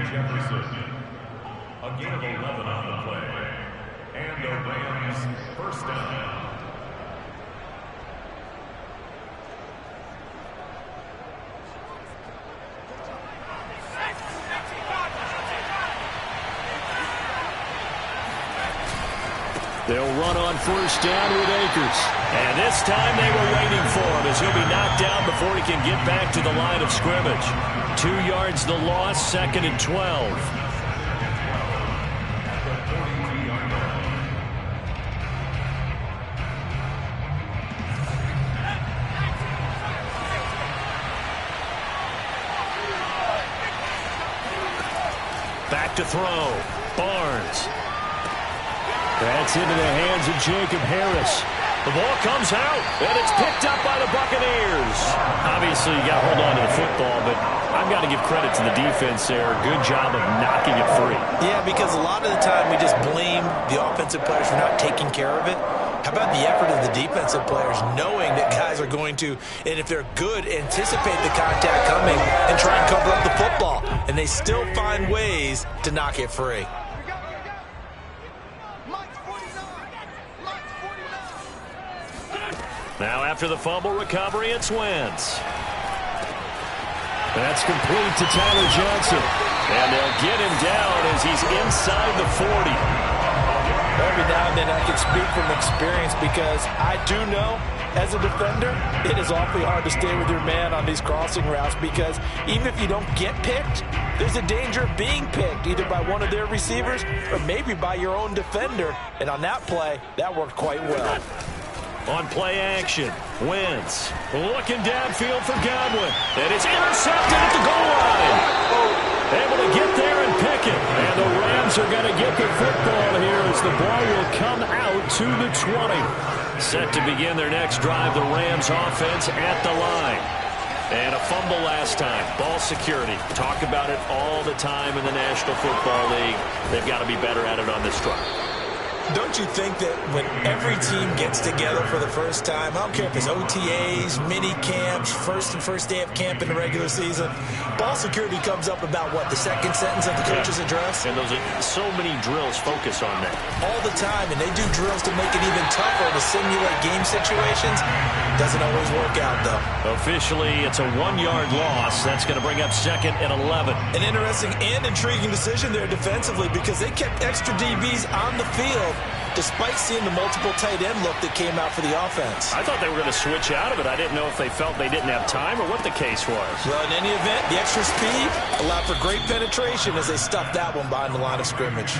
A gain of 11 on the play. And the Rams first down. They'll run on first down with Akers. And this time they were waiting for him as he'll be knocked down before he can get back to the line of scrimmage. 2 yards the loss, 2nd and 12. Back to throw. Barnes. That's into the hands of Jacob Harris. The ball comes out, and it's picked up by the Buccaneers. Obviously, you got to hold on to the football, but I've got to give credit to the defense there. Good job of knocking it free. Yeah, because a lot of the time we just blame the offensive players for not taking care of it. How about the effort of the defensive players knowing that guys are going to, and if they're good, anticipate the contact coming and try and cover up the football. And they still find ways to knock it free. Now after the fumble recovery, it's Wentz. That's complete to Tyler Johnson. And they'll get him down as he's inside the 40. Every now and then I can speak from experience because I do know as a defender it is awfully hard to stay with your man on these crossing routes because even if you don't get picked, there's a danger of being picked either by one of their receivers or maybe by your own defender. And on that play, that worked quite well. On play action, Wentz looking downfield for Godwin. And it's intercepted at the goal line. Able to get there and pick it. And the Rams are going to get the football here as the ball will come out to the 20. Set to begin their next drive, the Rams offense at the line. And a fumble last time. Ball security. Talk about it all the time in the National Football League. They've got to be better at it on this drive. Don't you think that when every team gets together for the first time, I don't care if it's OTAs, mini camps, first day of camp in the regular season, ball security comes up about what, the second sentence of the coach's address? And those are so many drills focus on that. All the time, and they do drills to make it even tougher to simulate game situations. Doesn't always work out, though. Officially, it's a 1-yard loss. That's going to bring up 2nd and 11. An interesting and intriguing decision there defensively because they kept extra DBs on the field despite seeing the multiple tight end look that came out for the offense. I thought they were going to switch out of it. I didn't know if they felt they didn't have time or what the case was. Well, in any event, the extra speed allowed for great penetration as they stuffed that one behind the line of scrimmage.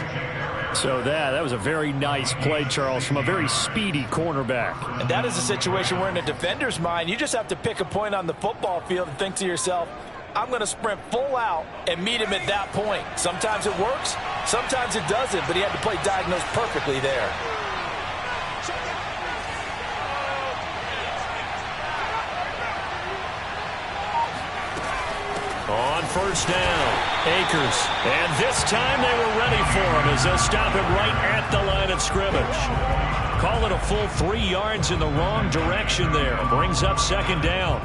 So that was a very nice play, Charles, from a very speedy cornerback. And that is a situation where in a defender's mind, you just have to pick a point on the football field and think to yourself, I'm going to sprint full out and meet him at that point. Sometimes it works, sometimes it doesn't, but he had to play diagnosed perfectly there. On first down, Akers. And this time they were ready for him as they'll stop him right at the line of scrimmage. Call it a full 3 yards in the wrong direction there. Brings up 2nd down.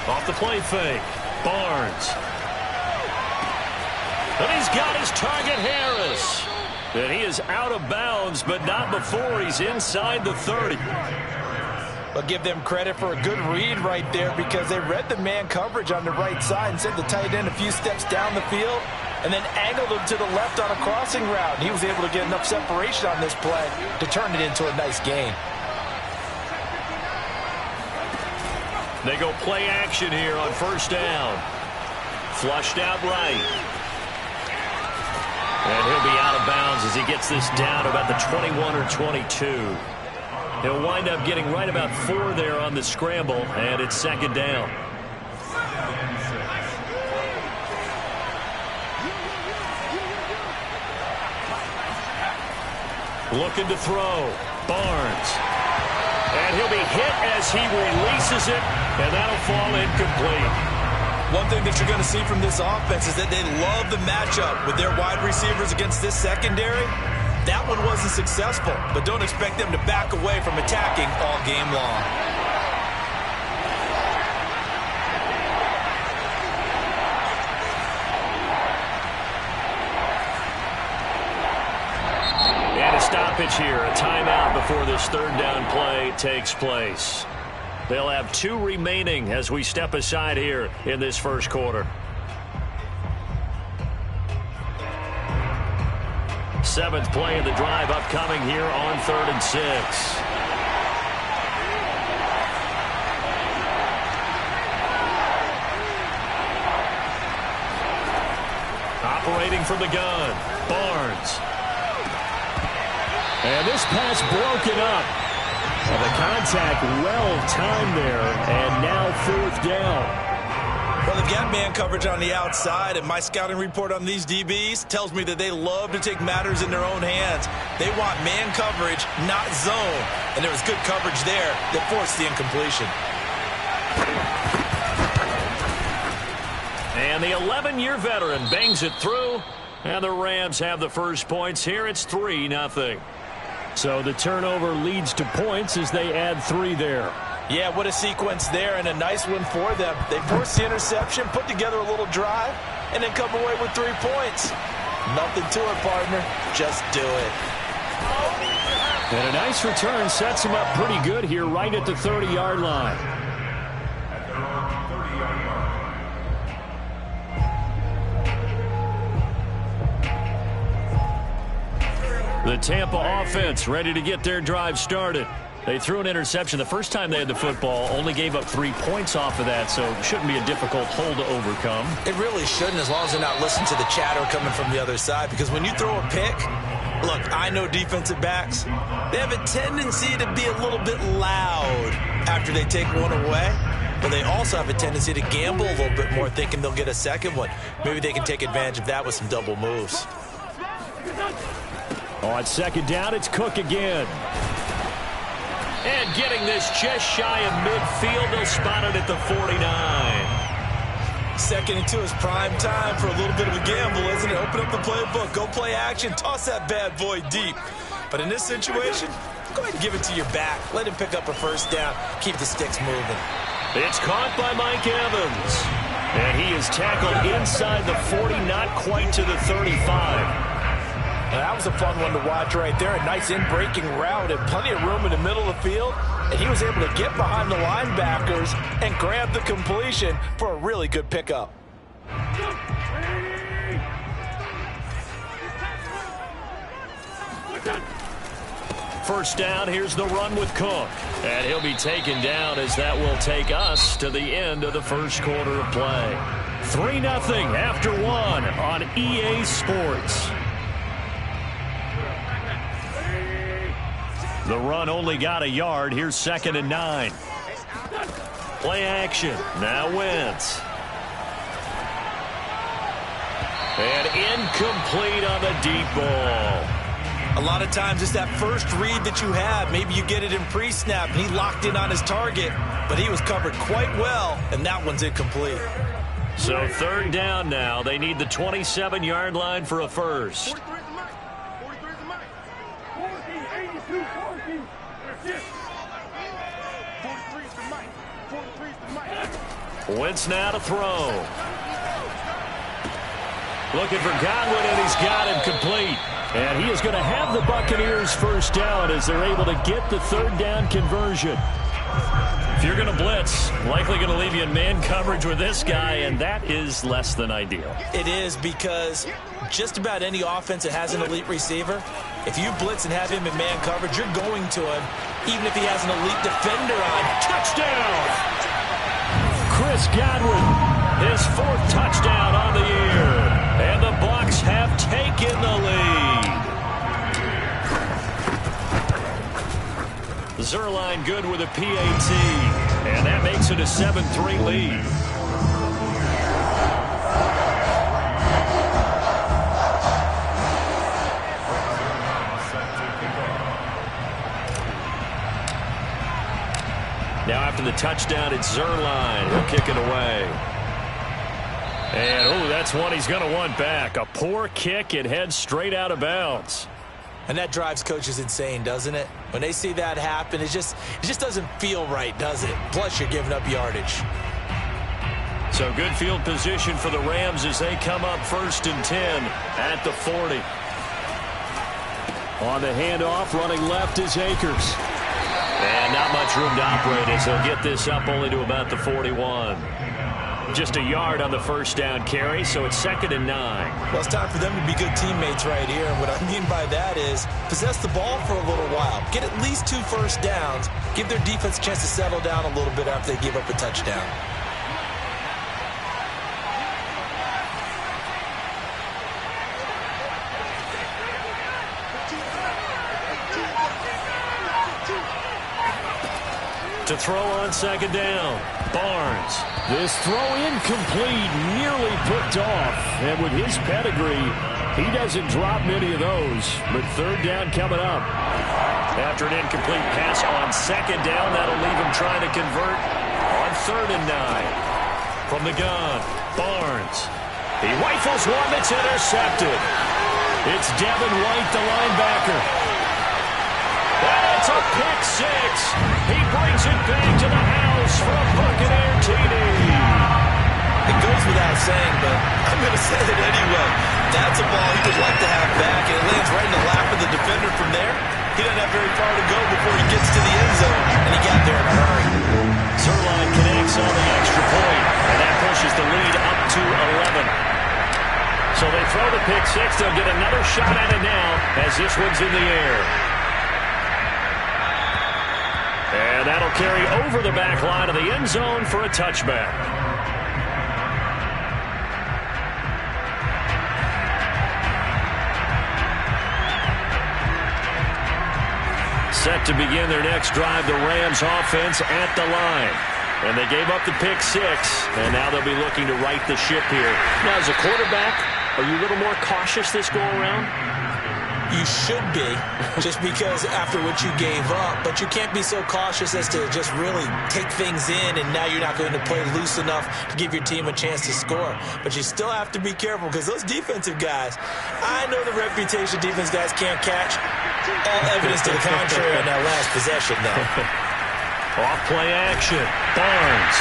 Off the play fake, Barnes. And he's got his target, Harris. And he is out of bounds, but not before he's inside the 30. But give them credit for a good read right there because they read the man coverage on the right side and sent the tight end a few steps down the field and then angled him to the left on a crossing route. And he was able to get enough separation on this play to turn it into a nice gain. They go play action here on first down. Flushed out right. And he'll be out of bounds as he gets this down about the 21 or 22. He'll wind up getting right about 4 there on the scramble, and it's 2nd down. Looking to throw. Barnes. And he'll be hit as he releases it, and that'll fall incomplete. One thing that you're going to see from this offense is that they love the matchup with their wide receivers against this secondary. That one wasn't successful, but don't expect them to back away from attacking all game long. pitch here. A timeout before this third down play takes place. They'll have 2 remaining as we step aside here in this first quarter. 7th play of the drive upcoming here on 3rd and 6. Operating from the gun, Barnes. And this pass broken up. And the contact well-timed there, and now 4th down. Well, they've got man coverage on the outside, and my scouting report on these DBs tells me that they love to take matters in their own hands. They want man coverage, not zone. And there was good coverage there that forced the incompletion. And the 11-year veteran bangs it through, and the Rams have the first points here. It's 3-0. So the turnover leads to points as they add 3 there. Yeah, what a sequence there, and a nice one for them. They forced the interception, put together a little drive, and then come away with 3 points. Nothing to it, partner. Just do it. And a nice return sets him up pretty good here right at the 30-yard line. The Tampa offense ready to get their drive started. They threw an interception the first time they had the football, only gave up 3 points off of that, so it shouldn't be a difficult hole to overcome. It really shouldn't, as long as they're not listening to the chatter coming from the other side, because when you throw a pick, look, I know defensive backs, they have a tendency to be a little bit loud after they take one away, but they also have a tendency to gamble a little bit more, thinking they'll get a second one. Maybe they can take advantage of that with some double moves. On 2nd down, it's Cook again. And getting this just shy of midfield, they'll spot it at the 49. 2nd and 2 is prime time for a little bit of a gamble, isn't it? Open up the playbook, go play action, toss that bad boy deep. But in this situation, go ahead and give it to your back. Let him pick up a first down, keep the sticks moving. It's caught by Mike Evans. And he is tackled inside the 40, not quite to the 35. Now, that was a fun one to watch right there. A nice in-breaking route and plenty of room in the middle of the field. And he was able to get behind the linebackers and grab the completion for a really good pickup. First down, here's the run with Cook. And he'll be taken down as that will take us to the end of the first quarter of play. 3-0 after 1 on EA Sports. The run only got a yard. Here's 2nd and 9. Play action. Now Wentz. And incomplete on the deep ball. A lot of times it's that first read that you have. Maybe you get it in pre-snap, and he locked in on his target, but he was covered quite well, and that one's incomplete. So 3rd down now. They need the 27-yard line for a first. Wentz now to throw. Looking for Godwin, and he's got him complete. And he is going to have the Buccaneers first down as they're able to get the 3rd down conversion. If you're going to blitz, likely going to leave you in man coverage with this guy, and that is less than ideal. It is, because just about any offense that has an elite receiver, if you blitz and have him in man coverage, you're going to him, even if he has an elite defender on. Touchdown! Chris Godwin, his 4th touchdown on the year. And the Bucs have taken the lead. Zerline good with a PAT. And that makes it a 7-3 lead. Now after the touchdown, it's Zerline. He'll kick it away. And, oh, that's one he's going to want back. A poor kick. It heads straight out of bounds. And that drives coaches insane, doesn't it? When they see that happen, it just doesn't feel right, does it? Plus, you're giving up yardage. So good field position for the Rams as they come up 1st and 10 at the 40. On the handoff, running left is Akers. And not much room to operate as he'll get this up only to about the 41. Just a yard on the first down carry, so it's 2nd and 9. Well, it's time for them to be good teammates right here. And what I mean by that is possess the ball for a little while. Get at least 2 first downs. Give their defense a chance to settle down a little bit after they give up a touchdown. To throw on 2nd down, Barnes. This throw incomplete, nearly picked off. And with his pedigree, he doesn't drop many of those. But 3rd down coming up. After an incomplete pass on 2nd down, that'll leave him trying to convert on 3rd and 9. From the gun, Barnes. He rifles one that's intercepted. It's Devin White, the linebacker. That's a pick 6. He brings it back to the house for a Buccaneer TD. It goes without saying, but I'm going to say it anyway. That's a ball he would like to have back, and it lands right in the lap of the defender from there. He doesn't have very far to go before he gets to the end zone, and he got there in a hurry. Zerline connects on the extra point, and that pushes the lead up to 11. So they throw the pick 6. They'll get another shot at it now as this one's in the air. And that'll carry over the back line of the end zone for a touchback. Set to begin their next drive, the Rams offense at the line. And they gave up the pick 6, and now they'll be looking to right the ship here. Now, as a quarterback, are you a little more cautious this go-around? You should be, just because after what you gave up, but you can't be so cautious as to just really take things in, and now you're not going to play loose enough to give your team a chance to score. But you still have to be careful, because those defensive guys, I know the reputation defense guys can't catch. All evidence to the contrary on that last possession, though. Off play action, Barnes.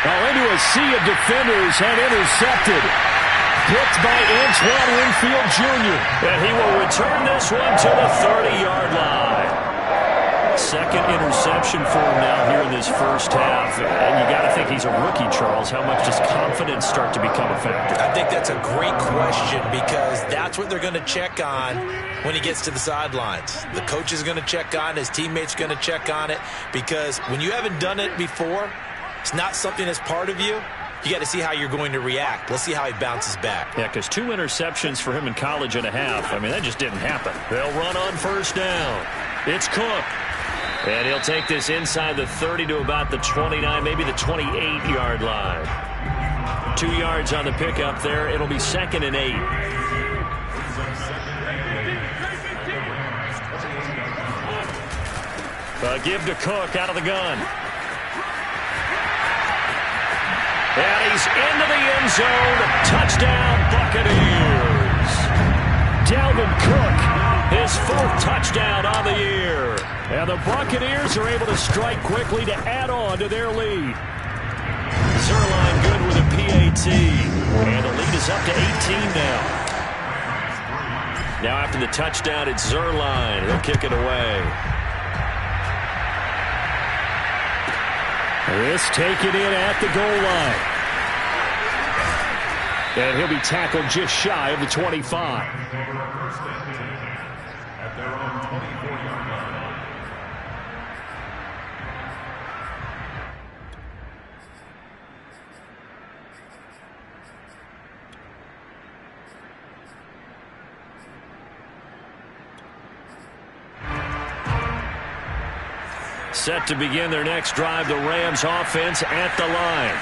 Well, into a sea of defenders and intercepted. Picked by Antoine Winfield Jr. And he will return this one to the 30-yard line. 2nd interception for him now here in this first half. And you got to think he's a rookie, Charles. How much does confidence start to become a factor? I think that's a great question, because that's what they're going to check on when he gets to the sidelines. The coach is going to check on, his teammates are going to check on it, because when you haven't done it before, it's not something that's part of you. You got to see how you're going to react. Let's see how he bounces back. Yeah, because 2 interceptions for him in college and a half. I mean, that just didn't happen. They'll run on 1st down. It's Cook. And he'll take this inside the 30 to about the 29, maybe the 28-yard line. 2 yards on the pickup there. It'll be 2nd and 8. Give to Cook out of the gun. And he's into the end zone. Touchdown, Buccaneers. Dalvin Cook, his 4th touchdown on the year. And the Buccaneers are able to strike quickly to add on to their lead. Zerline good with a PAT. And the lead is up to 18 now. Now after the touchdown, it's Zerline. He'll kick it away. This taken in at the goal line. And he'll be tackled just shy of the 25. At their own 24-yard line. Set to begin their next drive, the Rams offense at the line.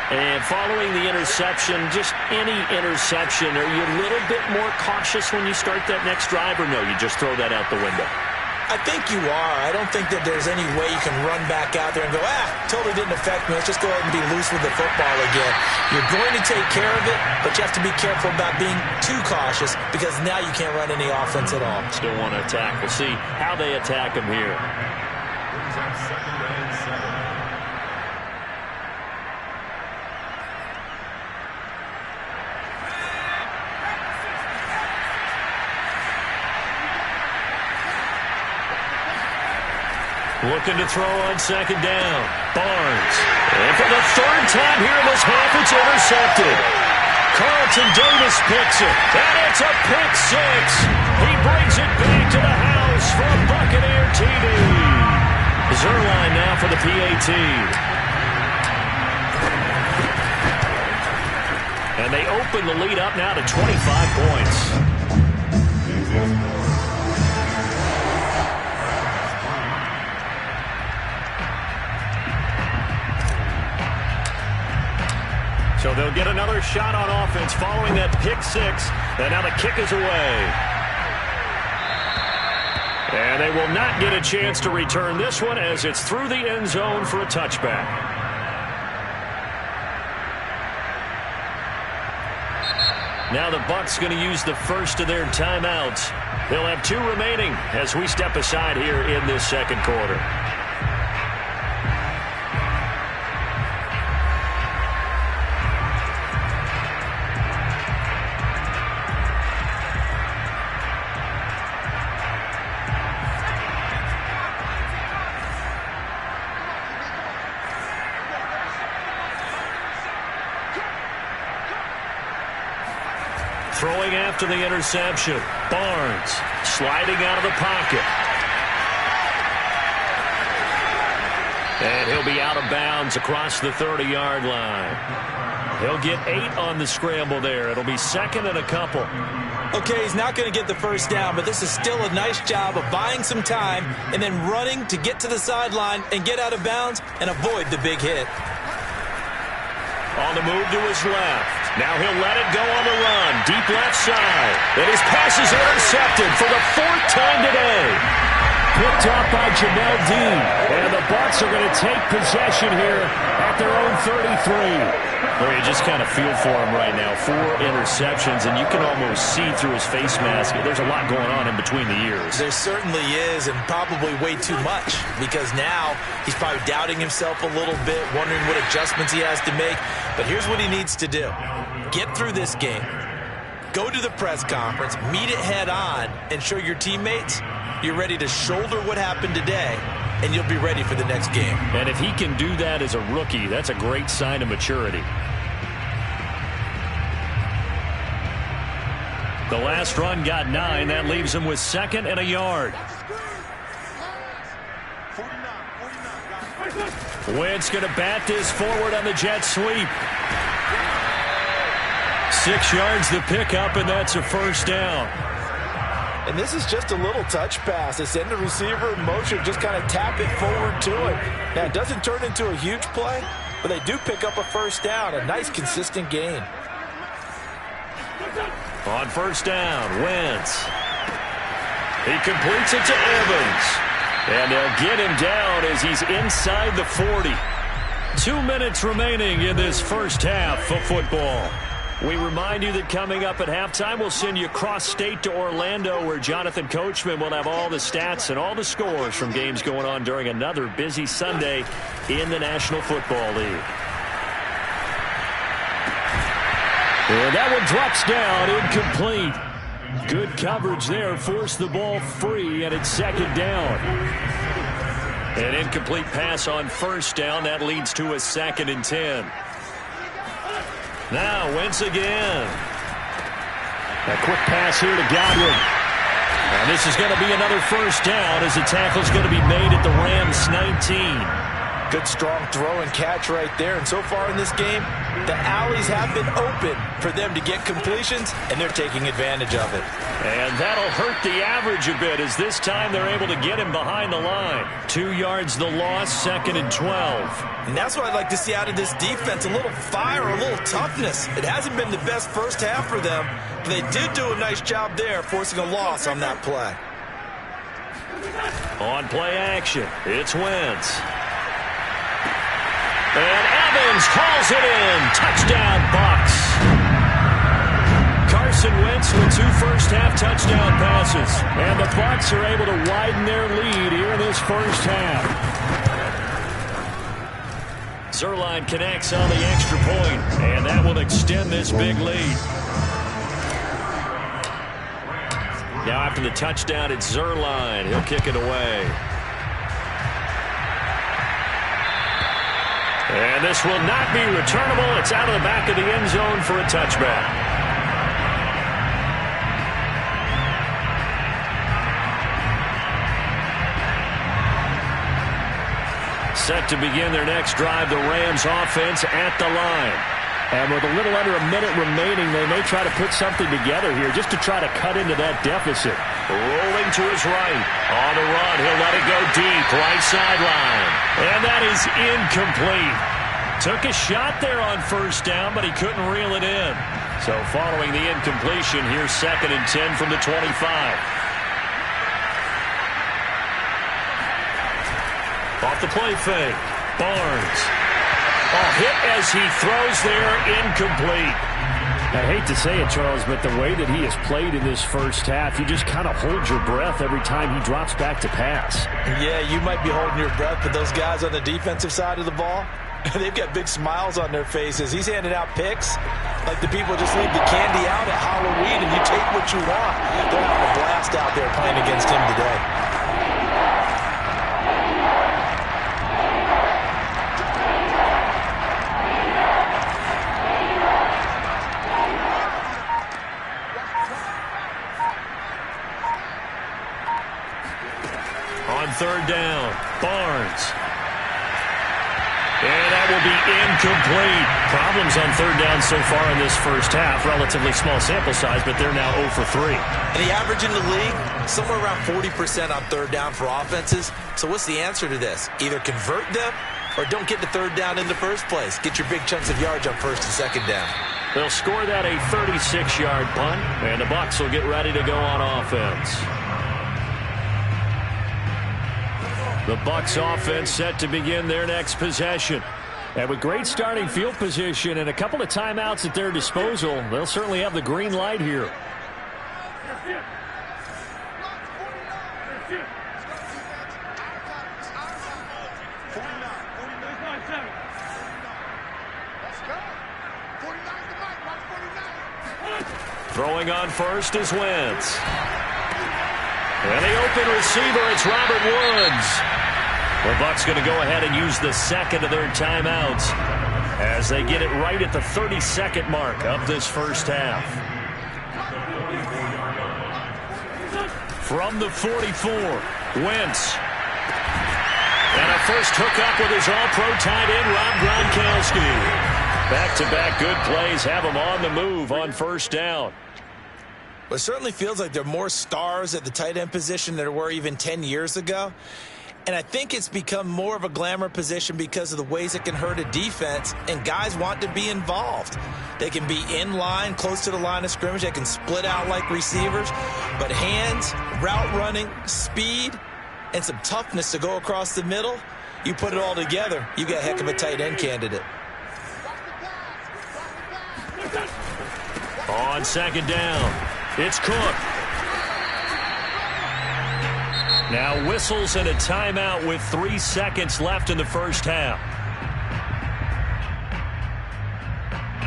And following the interception, just any interception, are you a little bit more cautious when you start that next drive, or no, you just throw that out the window? I think you are. I don't think that there's any way you can run back out there and go, totally didn't affect me. Let's just go ahead and be loose with the football again. You're going to take care of it, but you have to be careful about being too cautious, because now you can't run any offense at all. Still want to attack. We'll see how they attack him here. Brings up 2nd and 7. Looking to throw on second down. Barnes. And for the third time here in this half, it's intercepted. Carlton Davis picks it. And it's a pick six. He brings it back to the house for a Buccaneer TD. Zuerlein now for the PAT. And they open the lead up now to 25 points. So they'll get another shot on offense following that pick six. And now the kick is away. And they will not get a chance to return this one as it's through the end zone for a touchback. Now the Bucs going to use the first of their timeouts. They'll have 2 remaining as we step aside here in this second quarter. Throwing after the interception. Barnes sliding out of the pocket. And he'll be out of bounds across the 30-yard line. He'll get 8 on the scramble there. It'll be second and a couple. Okay, he's not going to get the first down, but this is still a nice job of buying some time and then running to get to the sideline and get out of bounds and avoid the big hit. On the move to his left. Now he'll let it go on the run. Deep left side. And his pass is intercepted for the 4th time today. Picked up by Jamel Dean. And the Bucs are going to take possession here at their own 33. Well, you just kind of feel for him right now. 4 interceptions, and you can almost see through his face mask. There's a lot going on in between the ears. There certainly is, and probably way too much, because now he's probably doubting himself a little bit, wondering what adjustments he has to make. But here's what he needs to do. Get through this game. Go to the press conference, meet it head on, and show your teammates you're ready to shoulder what happened today, and you'll be ready for the next game. And if he can do that as a rookie, that's a great sign of maturity. The last run got 9. That leaves him with 2nd and a yard. Wentz going to bat this forward on the jet sweep. 6 yards the pickup, and that's a first down. And this is just a little touch pass. They send the receiver in motion, just kind of tap it forward to him. Now, it doesn't turn into a huge play, but they do pick up a first down, a nice, consistent gain. On first down, Wentz. He completes it to Evans. And they'll get him down as he's inside the 40. 2 minutes remaining in this first half of football. We remind you that coming up at halftime, we'll send you cross-state to Orlando, where Jonathan Coachman will have all the stats and all the scores from games going on during another busy Sunday in the National Football League. And that one drops down, incomplete. Good coverage there, forced the ball free, and it's second down. An incomplete pass on first down. That leads to a 2nd and 10. Now, Wentz again. A quick pass here to Godwin. And this is going to be another first down as the tackle's going to be made at the Rams 19. Good, strong throw and catch right there. And so far in this game, the alleys have been open for them to get completions, and they're taking advantage of it. And that'll hurt the average a bit, as this time they're able to get him behind the line. 2 yards the loss, 2nd and 12. And that's what I'd like to see out of this defense, a little fire, a little toughness. It hasn't been the best first half for them, but they did do a nice job there, forcing a loss on that play. On play action, it's Wentz. And Evans calls it in. Touchdown, Bucs. Carson Wentz with 2 first-half touchdown passes. And the Bucs are able to widen their lead here in this first half. Zuerlein connects on the extra point, and that will extend this big lead. Now after the touchdown, it's Zuerlein. He'll kick it away. And this will not be returnable. It's out of the back of the end zone for a touchback. Set to begin their next drive, the Rams offense at the line. And with a little under a minute remaining, they may try to put something together here just to try to cut into that deficit. Rolling to his right. On the run, he'll let it go deep, right sideline. And that is incomplete. Took a shot there on first down, but he couldn't reel it in. So following the incompletion, here's 2nd and 10 from the 25. Off the play fake. Barnes. Hit as he throws there, incomplete. I hate to say it, Charles, but the way that he has played in this first half, you just kind of hold your breath every time he drops back to pass. Yeah, you might be holding your breath, but those guys on the defensive side of the ball, they've got big smiles on their faces. He's handing out picks like the people just leave the candy out at Halloween and you take what you want. They're having a blast out there playing against him today. Third down, Barnes. And that will be incomplete. Problems on third down so far in this first half. Relatively small sample size, but they're now 0 for 3. And the average in the league, somewhere around 40% on third down for offenses. So what's the answer to this? Either convert them or don't get to third down in the first place. Get your big chunks of yards on first and second down. They'll score that a 36-yard punt, and the Bucs will get ready to go on offense. The Bucs offense set to begin their next possession. And with great starting field position and a couple of timeouts at their disposal, they'll certainly have the green light here. Throwing on first is Wentz. And the open receiver, it's Robert Woods. The Bucs going to go ahead and use the second of their timeouts as they get it right at the 32nd mark of this first half. From the 44, Wentz. And a first hookup with his all-pro tight end, Rob Gronkowski. Back-to-back good plays have him on the move on first down. Well, it certainly feels like there are more stars at the tight end position than there were even 10 years ago. And I think it's become more of a glamour position because of the ways it can hurt a defense, and guys want to be involved. They can be in line, close to the line of scrimmage. They can split out like receivers. But hands, route running, speed, and some toughness to go across the middle, you put it all together, you got a heck of a tight end candidate. On second down, it's Cook. Now whistles and a timeout with 3 seconds left in the first half.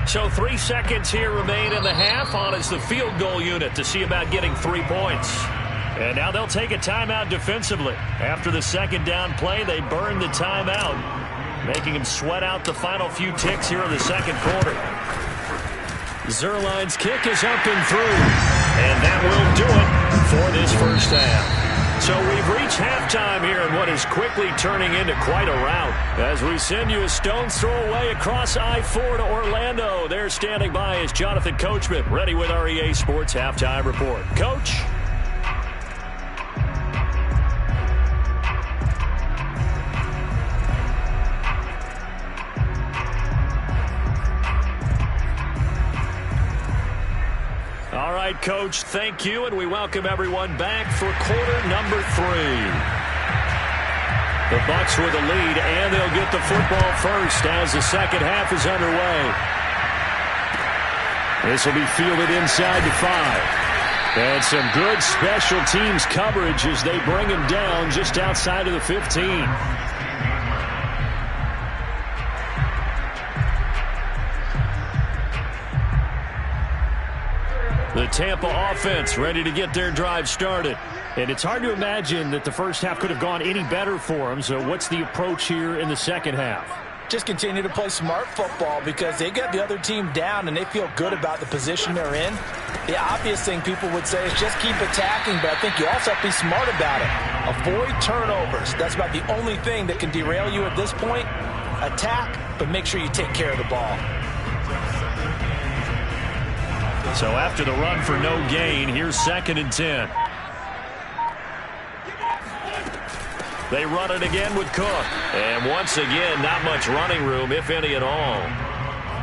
So 3 seconds here remain in the half on as the field goal unit to see about getting 3 points. And now they'll take a timeout defensively. After the second down play, they burn the timeout, making them sweat out the final few ticks here in the second quarter. Zerline's kick is up and through. And that will do it for this first half. So we've reached halftime here in what is quickly turning into quite a rout. As we send you a stone's throw away across I-4 to Orlando. There standing by is Jonathan Coachman, ready with our EA Sports Halftime Report. Coach? All right, Coach, thank you, and we welcome everyone back for quarter number 3. The Bucs with the lead, and they'll get the football first as the second half is underway. This will be fielded inside the 5. And some good special teams coverage as they bring him down just outside of the 15. The Tampa offense ready to get their drive started. And it's hard to imagine that the first half could have gone any better for them. So what's the approach here in the second half? Just continue to play smart football because they get the other team down and they feel good about the position they're in. The obvious thing people would say is just keep attacking, but I think you also have to be smart about it. Avoid turnovers. That's about the only thing that can derail you at this point. Attack, but make sure you take care of the ball. So after the run for no gain, here's 2nd and 10. They run it again with Cook. And once again, not much running room, if any at all.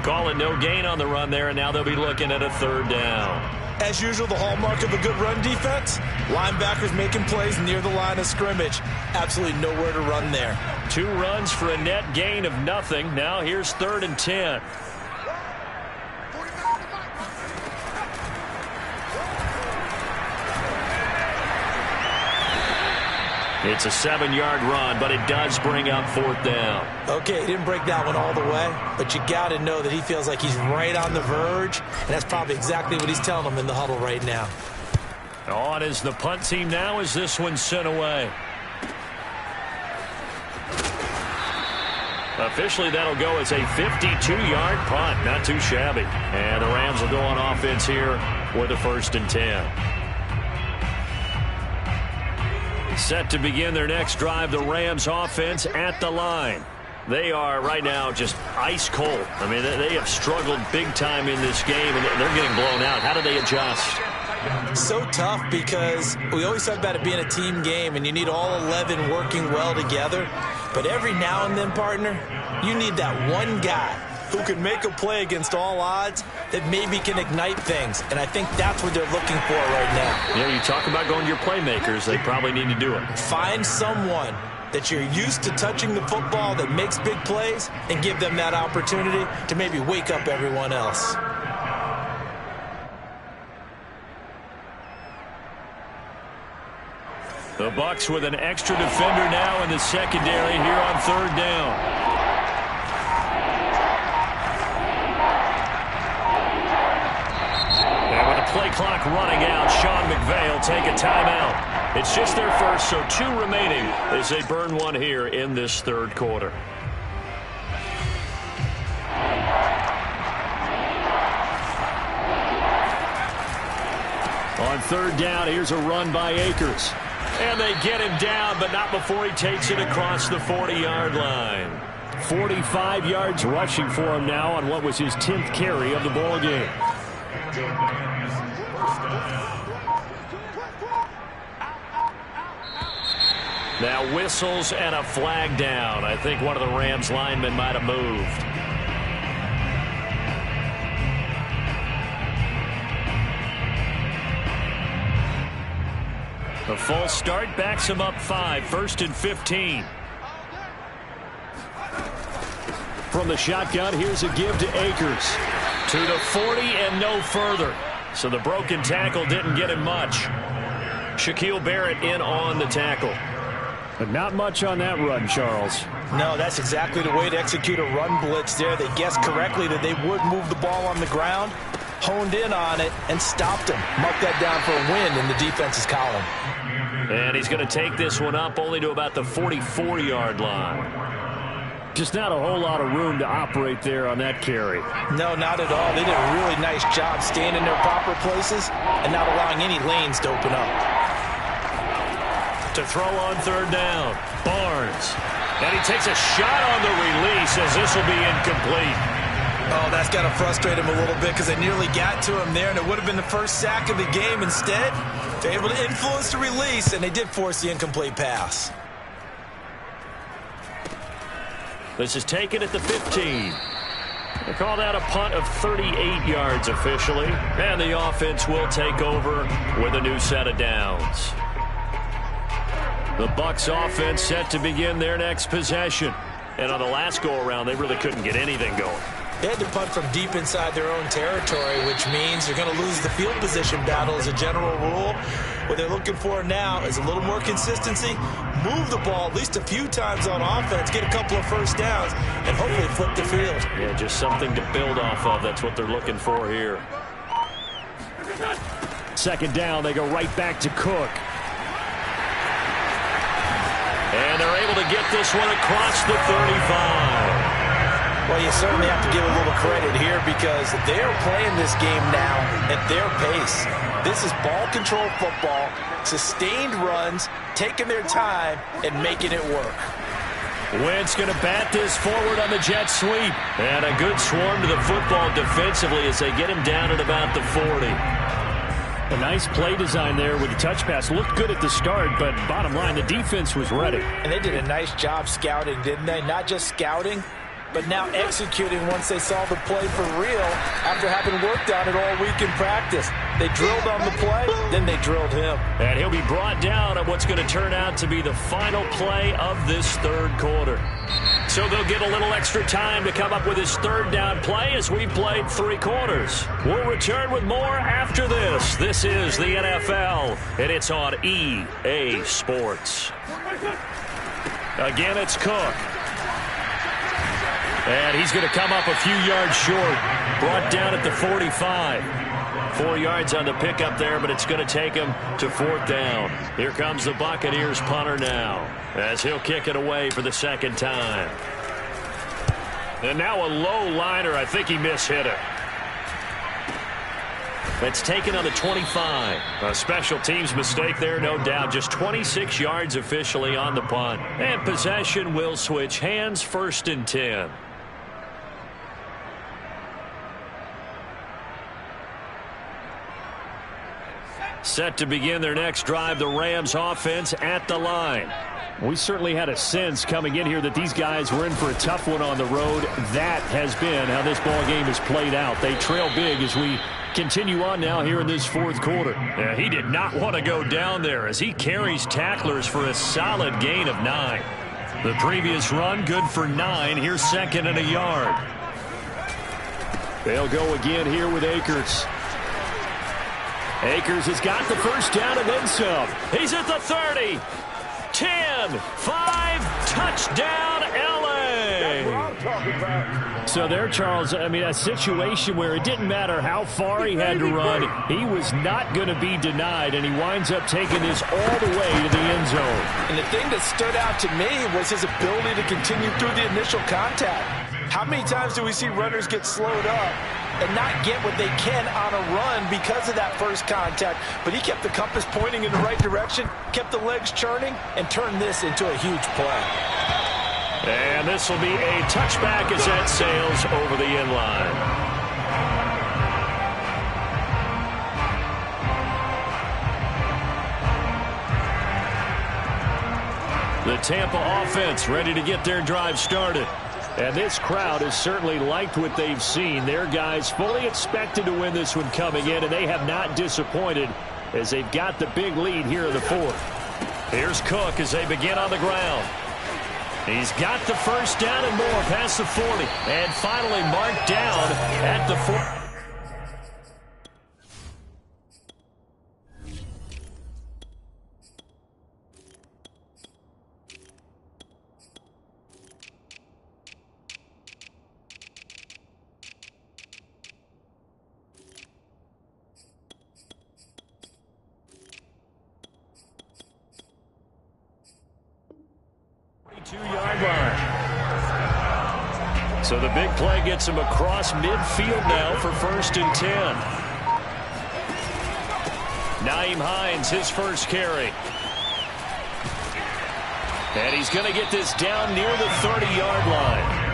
Call it no gain on the run there, and now they'll be looking at a 3rd down. As usual, the hallmark of a good run defense, linebackers making plays near the line of scrimmage. Absolutely nowhere to run there. 2 runs for a net gain of nothing. Now here's 3rd and 10. It's a 7-yard run, but it does bring up 4th down. Okay, he didn't break that one all the way, but you got to know that he feels like he's right on the verge, and that's probably exactly what he's telling them in the huddle right now. On is the punt team now as this one's sent away. Officially, that'll go as a 52-yard punt. Not too shabby. And the Rams will go on offense here with a 1st and 10. Set to begin their next drive, the Rams offense at the line. They are right now just ice cold. I mean, they have struggled big time in this game, and they're getting blown out. How do they adjust? So tough because we always talk about it being a team game, and you need all 11 working well together. But every now and then, partner, you need that one guy who can make a play against all odds that maybe can ignite things. And I think that's what they're looking for right now. Yeah, you talk about going to your playmakers. They probably need to do it. Find someone that you're used to touching the football that makes big plays and give them that opportunity to maybe wake up everyone else. The Bucs with an extra defender now in the secondary here on 3rd down. Play clock running out. Sean McVay will take a timeout. It's just their first, so 2 remaining as they burn one here in this 3rd quarter. On 3rd down, here's a run by Akers. And they get him down, but not before he takes it across the 40-yard line. 45 yards rushing for him now on what was his 10th carry of the ball game. Now whistles and a flag down. I think one of the Rams linemen might have moved. The false start backs him up 5. 1st and 15. From the shotgun, here's a give to Akers. To the 40 and no further. So the broken tackle didn't get him much. Shaquille Barrett in on the tackle. But not much on that run, Charles. No, that's exactly the way to execute a run blitz there. They guessed correctly that they would move the ball on the ground, honed in on it, and stopped him. Mark that down for a win in the defense's column. And he's going to take this one up only to about the 44-yard line. Just not a whole lot of room to operate there on that carry. No, not at all. They did a really nice job staying in their proper places and not allowing any lanes to open up. To throw on 3rd down, Barnes. And he takes a shot on the release as this will be incomplete. Oh, that's got to frustrate him a little bit because they nearly got to him there, and it would have been the first sack of the game. Instead, they're able to influence the release, and they did force the incomplete pass. This is taken at the 15. They call that a punt of 38 yards officially. And the offense will take over with a new set of downs. The Bucs offense set to begin their next possession. And on the last go-around, they really couldn't get anything going. They had to punt from deep inside their own territory, which means they're going to lose the field position battle as a general rule. What they're looking for now is a little more consistency, move the ball at least a few times on offense, get a couple of first downs, and hopefully flip the field. Yeah, just something to build off of. That's what they're looking for here. 2nd down, they go right back to Cook. And they're able to get this one across the 35. Well, you certainly have to give a little credit here because they're playing this game now at their pace. This is ball control football, sustained runs, taking their time, and making it work. Wentz going to bat this forward on the jet sweep. And a good swarm to the football defensively as they get him down at about the 40. A nice play design there with the touch pass. Looked good at the start, but bottom line, the defense was ready. And they did a nice job scouting, didn't they? Not just scouting, but now executing once they saw the play for real after having worked on it all week in practice. They drilled on the play, then they drilled him. And he'll be brought down at what's going to turn out to be the final play of this third quarter. So they'll get a little extra time to come up with his third down play as we played 3 quarters. We'll return with more after this. This is the NFL, and it's on EA Sports. Again, it's Cook. And he's going to come up a few yards short. Brought down at the 45. 4 yards on the pickup there, but it's going to take him to 4th down. Here comes the Buccaneers punter now as he'll kick it away for the second time. And now a low liner. I think he mishit it. That's taken on the 25. A special teams mistake there, no doubt. Just 26 yards officially on the punt. And possession will switch hands, 1st and 10. Set to begin their next drive, the Rams offense at the line. We certainly had a sense coming in here that these guys were in for a tough one on the road. That has been how this ball game has played out. They trail big as we continue on now here in this 4th quarter. Yeah, he did not want to go down there as he carries tacklers for a solid gain of 9. The previous run good for 9. Here's 2nd and a yard. They'll go again here with Akers. Akers has got the first down and then some. He's at the 30. 10, 5, touchdown, L.A. That's what I'm talking about. So there, Charles, I mean, a situation where it didn't matter how far he had to run. He was not going to be denied, and he winds up taking this all the way to the end zone. And the thing that stood out to me was his ability to continue through the initial contact. How many times do we see runners get slowed up and not get what they can on a run because of that first contact? But he kept the compass pointing in the right direction, kept the legs churning, and turned this into a huge play. And this will be a touchback as that sails over the end line. The Tampa offense ready to get their drive started. And this crowd has certainly liked what they've seen. Their guys fully expected to win this one coming in, and they have not disappointed as they've got the big lead here in the 4th. Here's Cook as they begin on the ground. He's got the first down and more past the 40. And finally marked down at the 40. So the big play gets him across midfield now for 1st and 10. Nyheim Hines, his first carry. And he's going to get this down near the 30-yard line.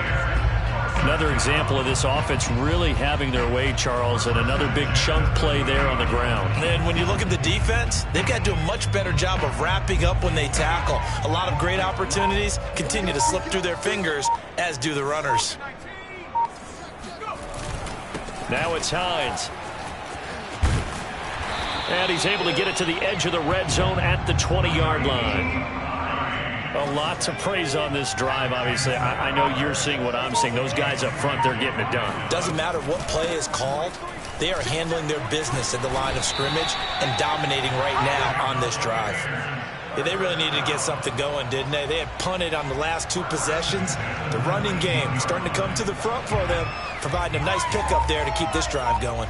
Another example of this offense really having their way, Charles, and another big chunk play there on the ground. And when you look at the defense, they've got to do a much better job of wrapping up when they tackle. A lot of great opportunities continue to slip through their fingers, as do the runners. Now it's Hines. And he's able to get it to the edge of the red zone at the 20-yard line. A lot to praise on this drive, obviously. I know you're seeing what I'm seeing. Those guys up front, they're getting it done. Doesn't matter what play is called. They are handling their business at the line of scrimmage and dominating right now on this drive. Yeah, they really needed to get something going, didn't they? They had punted on the last 2 possessions. The running game starting to come to the front for them, providing a nice pickup there to keep this drive going.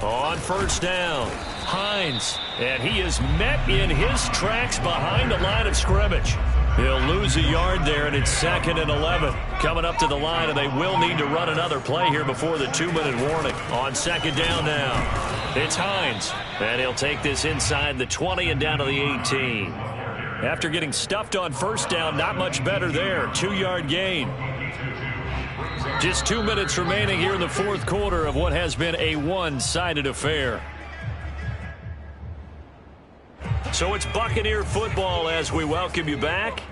On 1st down, Hines, and he is met in his tracks behind the line of scrimmage. He'll lose a yard there, and it's 2nd and 11. Coming up to the line, and they will need to run another play here before the 2-minute warning. On 2nd down now, it's Hines. And he'll take this inside the 20 and down to the 18. After getting stuffed on 1st down, not much better there. 2-yard gain. Just 2 minutes remaining here in the 4th quarter of what has been a one-sided affair. So it's Buccaneer football as we welcome you back.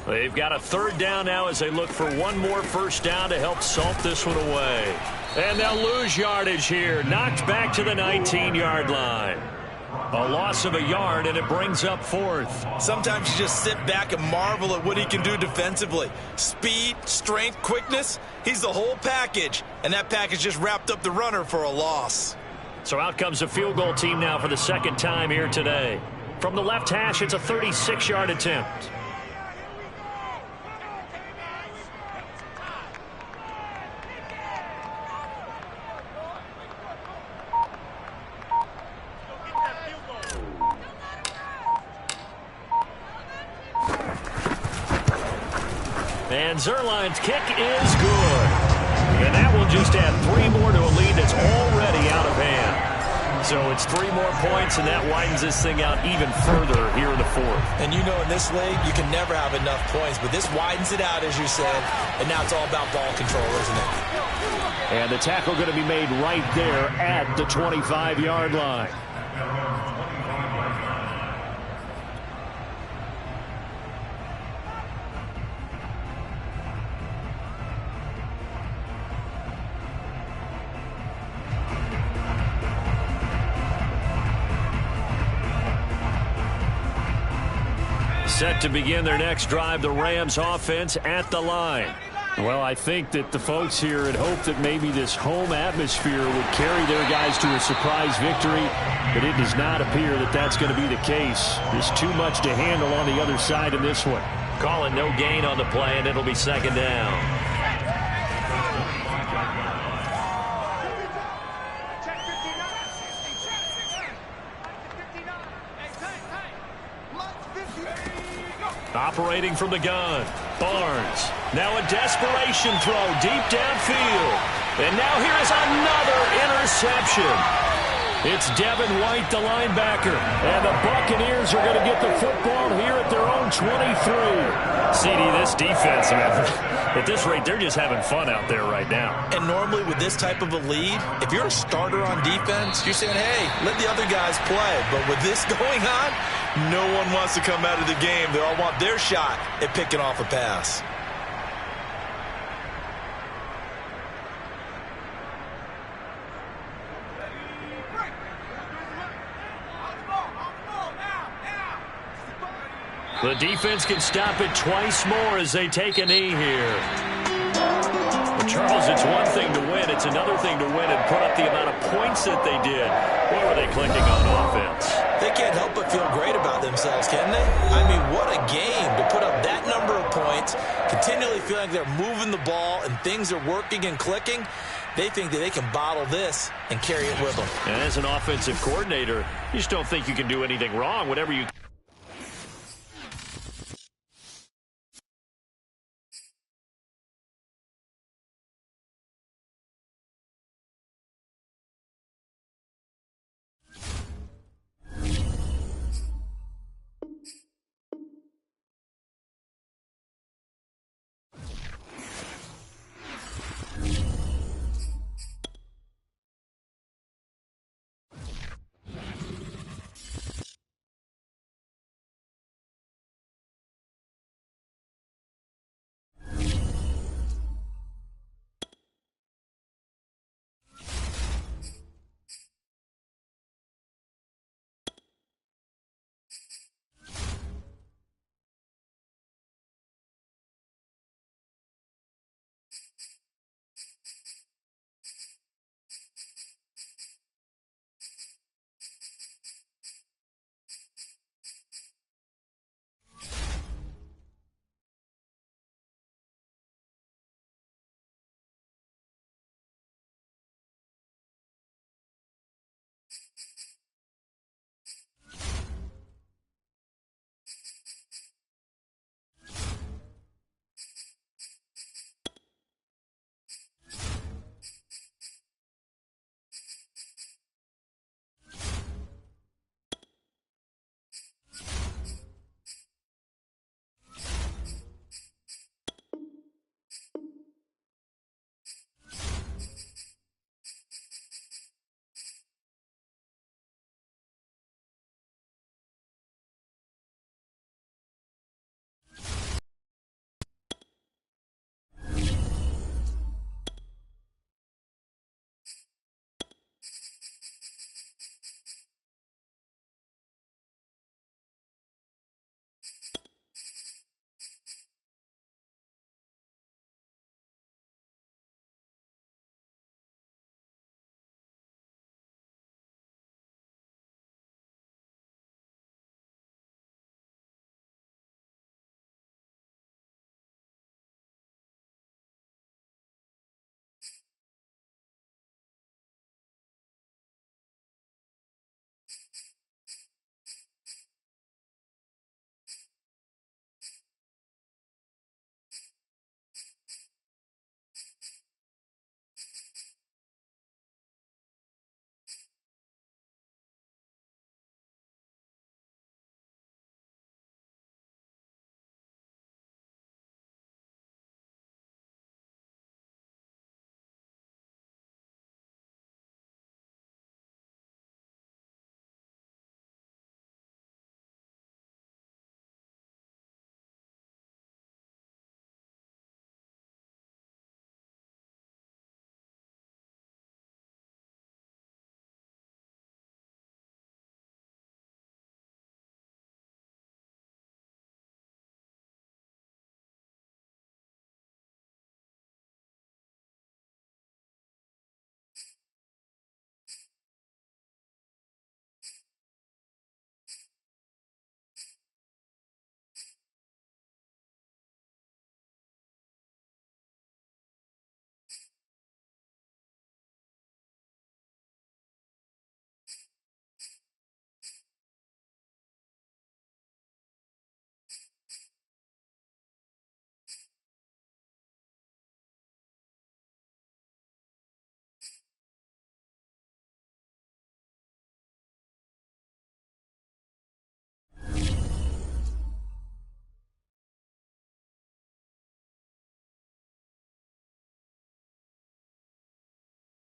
They've got a 3rd down now as they look for one more 1st down to help salt this one away. And they'll lose yardage here. Knocked back to the 19-yard line. A loss of a yard, and it brings up 4th. Sometimes you just sit back and marvel at what he can do defensively. Speed, strength, quickness. He's the whole package. And that package just wrapped up the runner for a loss. So out comes a field goal team now for the 2nd time here today. From the left hash, it's a 36-yard attempt. And Zerline's kick is good. And that will just add 3 more to a lead that's already out of hand. So it's 3 more points, and that widens this thing out even further here in the 4th. And you know in this league, you can never have enough points, but this widens it out, as you said, and now it's all about ball control, isn't it? And the tackle going to be made right there at the 25-yard line. Set to begin their next drive, the Rams offense at the line. Well, I think that the folks here had hoped that maybe this home atmosphere would carry their guys to a surprise victory, but it does not appear that that's going to be the case. There's too much to handle on the other side in this one. Calling no gain on the play, and it'll be 2nd down. Operating from the gun, Barnes. Now a desperation throw deep downfield. And now here is another interception. It's Devin White, the linebacker. And the Buccaneers are going to get the football here at their own 23. CD, this defense, at this rate, they're just having fun out there right now. And normally with this type of a lead, if you're a starter on defense, you're saying, hey, let the other guys play. But with this going on, no one wants to come out of the game. They all want their shot at picking off a pass. The defense can stop it twice more as they take a knee here. But Charles, it's one thing to win. It's another thing to win and put up the amount of points that they did. Boy, were they clicking on offense. They can't help but feel great about themselves, can they? I mean, what a game to put up that number of points, continually feeling like they're moving the ball and things are working and clicking. They think that they can bottle this and carry it with them. And as an offensive coordinator, you just don't think you can do anything wrong. Whatever you